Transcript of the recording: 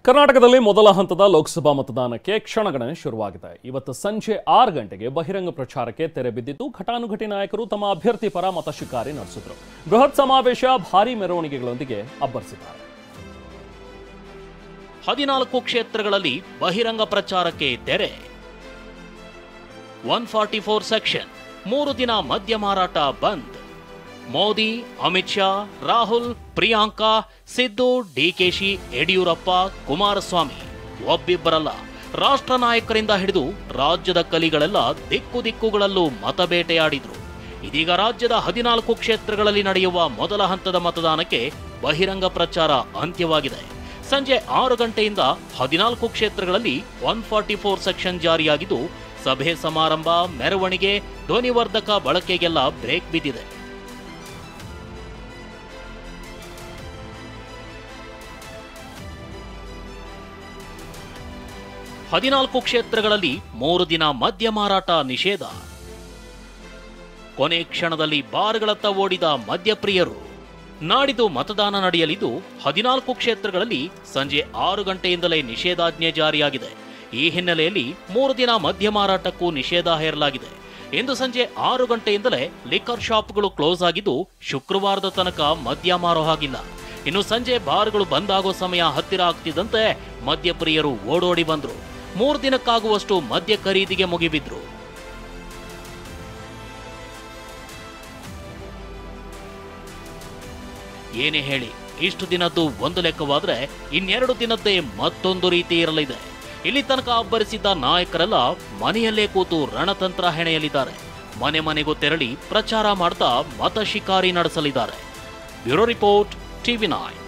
ಕರ್ನಾಟಕದಲ್ಲಿ ಮೊದಲ ಹಂತದ ಲೋಕಸಭಾ ಮತದಾನಕ್ಕೆ ಕ್ಷಣಗಣನೆ ಶುರುವಾಗಿದೆ. ಇವತ್ತು ಸಂಜೆ 6 ಗಂಟೆಗೆ ಬಹಿರಂಗ ಪ್ರಚಾರಕ್ಕೆ ತೆರೆ ಬಿದ್ದಿದ್ದು ಘಟಾನುಘಟಿ ನಾಯಕರು ತಮ್ಮ ಅಭ್ಯರ್ಥಿ ಪರ ಮತಶಿಕಾರಿ ನಡೆಸಿದರು. ಬೃಹತ್ ಸಮಾವೇಶ, ಭಾರೀ ಮೆರವಣಿಗೆಗಳೊಂದಿಗೆ ಅಬ್ಬರಿಸಿದ್ದಾರೆ. 14 ಕ್ಷೇತ್ರಗಳಲ್ಲಿ ಬಹಿರಂಗ ಪ್ರಚಾರಕ್ಕೆ ತೆರೆ. 144 ಸೆಕ್ಷನ್ 3 ದಿನ ಮದ್ಯ ಮಾರಾಟ ಬಂದ್. ಮೋದಿ, ಅಮಿತ್ ಶಾ, ರಾಹುಲ್, ಪ್ರಿಯಾಂಕಾ, ಸಿದ್ದು, ಡಿಕೆಶಿ, ಯಡಿಯೂರಪ್ಪ, ಕುಮಾರಸ್ವಾಮಿ ಒಬ್ಬಿಬ್ಬರಲ್ಲ, ರಾಷ್ಟ್ರ ನಾಯಕರಿಂದ ಹಿಡಿದು ರಾಜ್ಯದ ಕಲಿಗಳೆಲ್ಲ ದಿಕ್ಕುಗಳಲ್ಲೂ ಮತಬೇಟೆಯಾಡಿದ್ರು. ಇದೀಗ ರಾಜ್ಯದ 14 ಕ್ಷೇತ್ರಗಳಲ್ಲಿ ನಡೆಯುವ ಮೊದಲ ಹಂತದ ಮತದಾನಕ್ಕೆ ಬಹಿರಂಗ ಪ್ರಚಾರ ಅಂತ್ಯವಾಗಿದೆ. ಸಂಜೆ 6 ಗಂಟೆಯಿಂದ 14 ಕ್ಷೇತ್ರಗಳಲ್ಲಿ 144 ಸೆಕ್ಷನ್ ಜಾರಿಯಾಗಿದ್ದು, ಸಭೆ ಸಮಾರಂಭ, ಮೆರವಣಿಗೆ, ಧ್ವನಿವರ್ಧಕ ಬಳಕೆಗೆಲ್ಲ ಬ್ರೇಕ್ ಬಿದ್ದಿದೆ. ಹದಿನಾಲ್ಕು ಕ್ಷೇತ್ರಗಳಲ್ಲಿ 3 ದಿನ ಮದ್ಯ ಮಾರಾಟ ನಿಷೇಧ. ಕೊನೆ ಕ್ಷಣದಲ್ಲಿ ಬಾರ್ಗಳತ್ತ ಓಡಿದ ಮದ್ಯಪ್ರಿಯರು. ನಾಡಿದ್ದು ಮತದಾನ ನಡೆಯಲಿದ್ದು 14 ಕ್ಷೇತ್ರಗಳಲ್ಲಿ ಸಂಜೆ 6 ಗಂಟೆಯಿಂದಲೇ ನಿಷೇಧಾಜ್ಞೆ ಜಾರಿಯಾಗಿದೆ. ಈ ಹಿನ್ನೆಲೆಯಲ್ಲಿ 3 ದಿನ ಮದ್ಯ ಮಾರಾಟಕ್ಕೂ ನಿಷೇಧ ಹೇರಲಾಗಿದೆ. ಇಂದು ಸಂಜೆ 6 ಗಂಟೆಯಿಂದಲೇ ಲಿಕ್ಕರ್ ಶಾಪ್ಗಳು ಕ್ಲೋಸ್ ಆಗಿದ್ದು, ಶುಕ್ರವಾರದ ತನಕ ಮದ್ಯ ಮಾರೋ ಹಾಗಿಲ್ಲ. ಇನ್ನು ಸಂಜೆ ಬಾರ್ಗಳು ಬಂದಾಗೋ ಸಮಯ ಹತ್ತಿರ ಆಗ್ತಿದ್ದಂತೆ ಮದ್ಯಪ್ರಿಯರು ಓಡೋಡಿ ಬಂದ್ರು. 3 ದಿನಕ್ಕಾಗುವಷ್ಟು ಮದ್ಯ ಖರೀದಿಗೆ ಮುಗಿಬಿದ್ರು. ಏನೇ ಹೇಳಿ, ಇಷ್ಟು ದಿನದ್ದು ಒಂದು ಲೆಕ್ಕವಾದ್ರೆ ಇನ್ನೆರಡು ದಿನದ್ದೇ ಮತ್ತೊಂದು ರೀತಿ ಇರಲಿದೆ. ಇಲ್ಲಿ ತನಕ ಅಬ್ಬರಿಸಿದ್ದ ನಾಯಕರೆಲ್ಲ ಮನೆಯಲ್ಲೇ ಕೂತು ರಣತಂತ್ರ ಹೆಣೆಯಲಿದ್ದಾರೆ. ಮನೆ ಮನೆಗೂ ತೆರಳಿ ಪ್ರಚಾರ ಮಾಡ್ತಾ ಮತ ಶಿಕಾರಿ ನಡೆಸಲಿದ್ದಾರೆ. Bureau report, TV9.